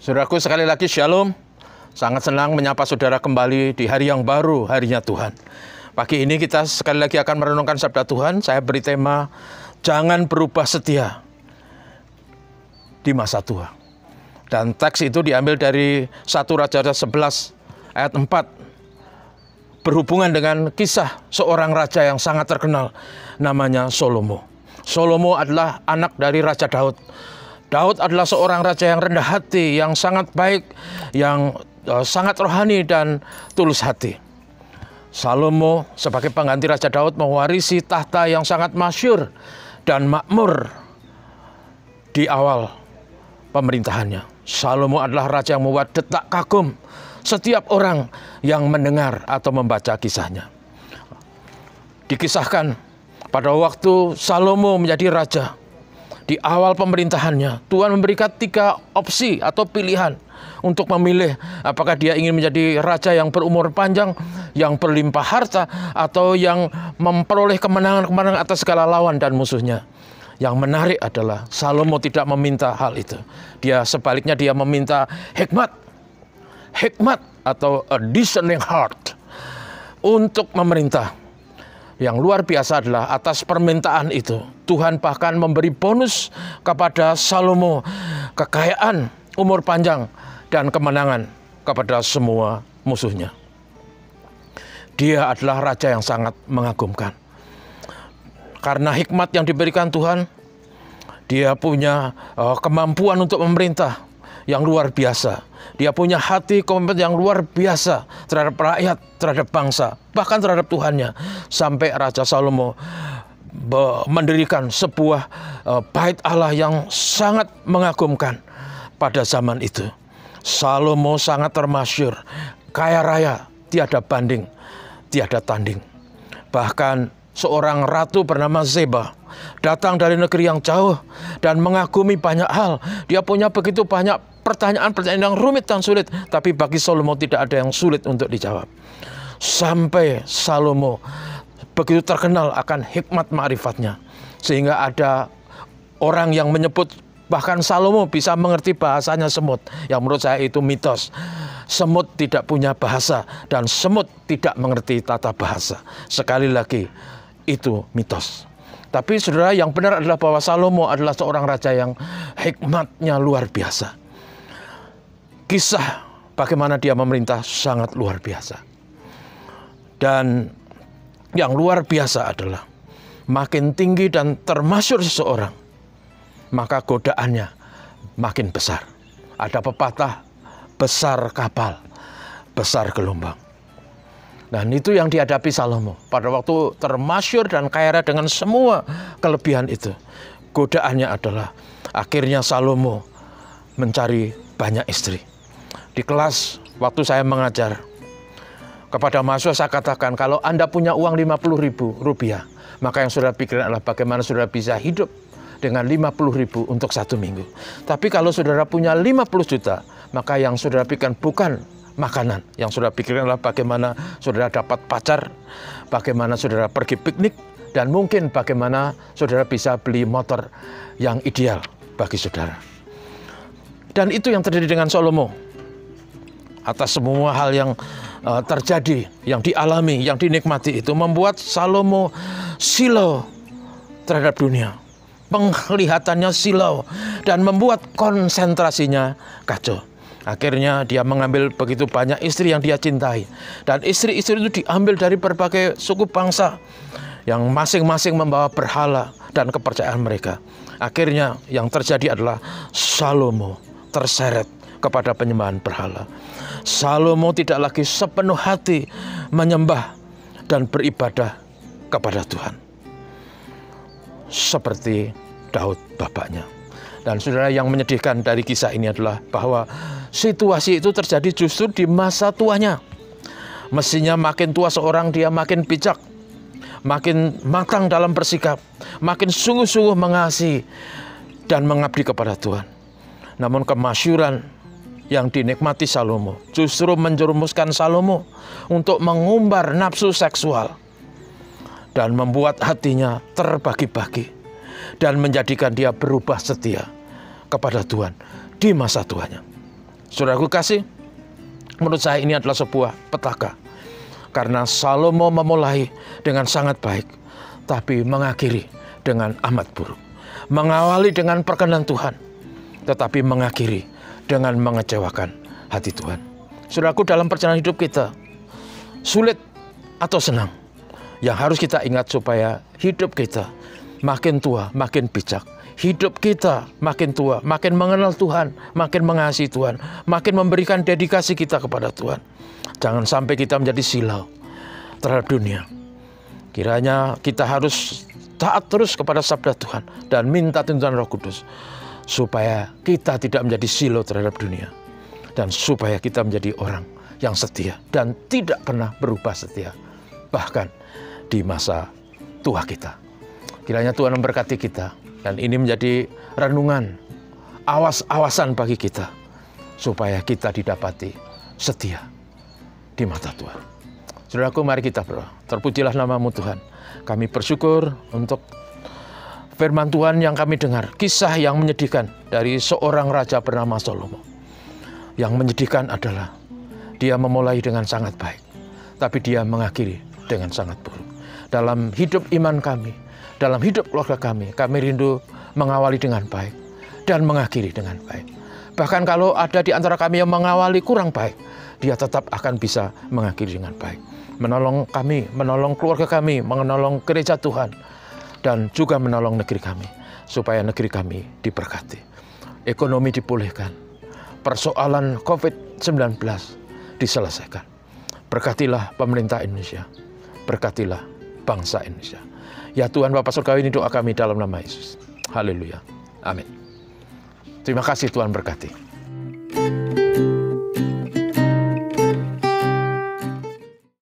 Saudaraku, sekali lagi shalom. Sangat senang menyapa saudara kembali di hari yang baru, harinya Tuhan. Pagi ini kita sekali lagi akan merenungkan sabda Tuhan. Saya beri tema, jangan berubah setia di masa tua. Dan teks itu diambil dari 1 Raja 11 ayat 4. Berhubungan dengan kisah seorang raja yang sangat terkenal, namanya Salomo. Salomo adalah anak dari Raja Daud. Daud adalah seorang raja yang rendah hati, yang sangat baik, yang sangat rohani dan tulus hati. Salomo sebagai pengganti Raja Daud mewarisi tahta yang sangat masyhur dan makmur di awal pemerintahannya. Salomo adalah raja yang membuat detak kagum setiap orang yang mendengar atau membaca kisahnya. Dikisahkan pada waktu Salomo menjadi raja, di awal pemerintahannya, Tuhan memberikan 3 opsi atau pilihan untuk memilih apakah dia ingin menjadi raja yang berumur panjang, yang berlimpah harta, atau yang memperoleh kemenangan-kemenangan atas segala lawan dan musuhnya. Yang menarik adalah Salomo tidak meminta hal itu. Sebaliknya dia meminta hikmat atau a discerning heart untuk memerintah. Yang luar biasa adalah atas permintaan itu, Tuhan bahkan memberi bonus kepada Salomo, kekayaan, umur panjang, dan kemenangan kepada semua musuhnya. Dia adalah raja yang sangat mengagumkan. Karena hikmat yang diberikan Tuhan, dia punya kemampuan untuk memerintah yang luar biasa. Dia punya hati komitmen yang luar biasa terhadap rakyat, terhadap bangsa, bahkan terhadap Tuhannya. Sampai Raja Salomo mendirikan sebuah bait Allah yang sangat mengagumkan pada zaman itu. Salomo sangat termasyhur, kaya raya, tiada banding, tiada tanding. Bahkan seorang ratu bernama Zeba datang dari negeri yang jauh dan mengagumi banyak hal. Dia punya begitu banyak pertanyaan-pertanyaan yang rumit dan sulit, tapi bagi Salomo tidak ada yang sulit untuk dijawab. Sampai Salomo begitu terkenal akan hikmat ma'rifatnya, sehingga ada orang yang menyebut bahkan Salomo bisa mengerti bahasanya semut, yang menurut saya itu mitos. Semut tidak punya bahasa dan semut tidak mengerti tata bahasa. Sekali lagi, itu mitos. Tapi saudara, yang benar adalah bahwa Salomo adalah seorang raja yang hikmatnya luar biasa. Kisah bagaimana dia memerintah sangat luar biasa. Dan yang luar biasa adalah makin tinggi dan termasyhur seseorang, maka godaannya makin besar. Ada pepatah, besar kapal, besar gelombang. Dan itu yang dihadapi Salomo pada waktu termasyhur dan kaya raya dengan semua kelebihan itu. Godaannya adalah akhirnya Salomo mencari banyak istri. Di kelas waktu saya mengajar kepada mahasiswa, saya katakan kalau Anda punya uang 50.000 rupiah, maka yang saudara pikirkan adalah bagaimana saudara bisa hidup dengan 50.000 untuk 1 minggu. Tapi kalau saudara punya 50 juta, maka yang saudara pikirkan bukan makanan. Yang saudara pikirkan adalah bagaimana saudara dapat pacar, bagaimana saudara pergi piknik, dan mungkin bagaimana saudara bisa beli motor yang ideal bagi saudara. Dan itu yang terjadi dengan Salomo. Atas semua hal yang terjadi, yang dialami, yang dinikmati itu membuat Salomo silau terhadap dunia. Penglihatannya silau dan membuat konsentrasinya kacau. Akhirnya dia mengambil begitu banyak istri yang dia cintai. Dan istri-istri itu diambil dari berbagai suku bangsa yang masing-masing membawa berhala dan kepercayaan mereka. Akhirnya yang terjadi adalah Salomo terseret kepada penyembahan berhala. Salomo tidak lagi sepenuh hati menyembah dan beribadah kepada Tuhan seperti Daud bapaknya. Dan saudara, yang menyedihkan dari kisah ini adalah bahwa situasi itu terjadi justru di masa tuanya. Mestinya makin tua seorang, dia makin bijak, makin matang dalam bersikap, makin sungguh-sungguh mengasihi dan mengabdi kepada Tuhan. Namun kemasyhuran yang dinikmati Salomo justru menjerumuskan Salomo untuk mengumbar nafsu seksual dan membuat hatinya terbagi-bagi dan menjadikan dia berubah setia kepada Tuhan di masa tuanya. Saudaraku kasih, menurut saya ini adalah sebuah petaka. Karena Salomo memulai dengan sangat baik, tapi mengakhiri dengan amat buruk. Mengawali dengan perkenan Tuhan, tetapi mengakhiri dengan mengecewakan hati Tuhan. Saudaraku, dalam perjalanan hidup kita, sulit atau senang, yang harus kita ingat supaya hidup kita makin tua, makin bijak. Hidup kita makin tua, makin mengenal Tuhan, makin mengasihi Tuhan, makin memberikan dedikasi kita kepada Tuhan. Jangan sampai kita menjadi silau terhadap dunia. Kiranya kita harus taat terus kepada sabda Tuhan dan minta tuntunan Roh Kudus supaya kita tidak menjadi silau terhadap dunia, dan supaya kita menjadi orang yang setia dan tidak pernah berubah setia bahkan di masa tua kita. Kiranya Tuhan memberkati kita, dan ini menjadi renungan, awas-awasan bagi kita supaya kita didapati setia di mata Tuhan. Saudaraku, mari kita berdoa. Terpujilah namamu Tuhan. Kami bersyukur untuk firman Tuhan yang kami dengar, kisah yang menyedihkan dari seorang raja bernama Salomo. Yang menyedihkan adalah dia memulai dengan sangat baik, tapi dia mengakhiri dengan sangat buruk. Dalam hidup iman kami, dalam hidup keluarga kami rindu mengawali dengan baik dan mengakhiri dengan baik. Bahkan kalau ada di antara kami yang mengawali kurang baik, dia tetap akan bisa mengakhiri dengan baik. Menolong kami, menolong keluarga kami, menolong gereja Tuhan, dan juga menolong negeri kami, supaya negeri kami diberkati. Ekonomi dipulihkan, persoalan COVID-19 diselesaikan. Berkatilah pemerintah Indonesia, berkatilah bangsa Indonesia. Ya Tuhan Bapa Surgawi, ini doa kami dalam nama Yesus. Haleluya. Amin. Terima kasih, Tuhan berkati.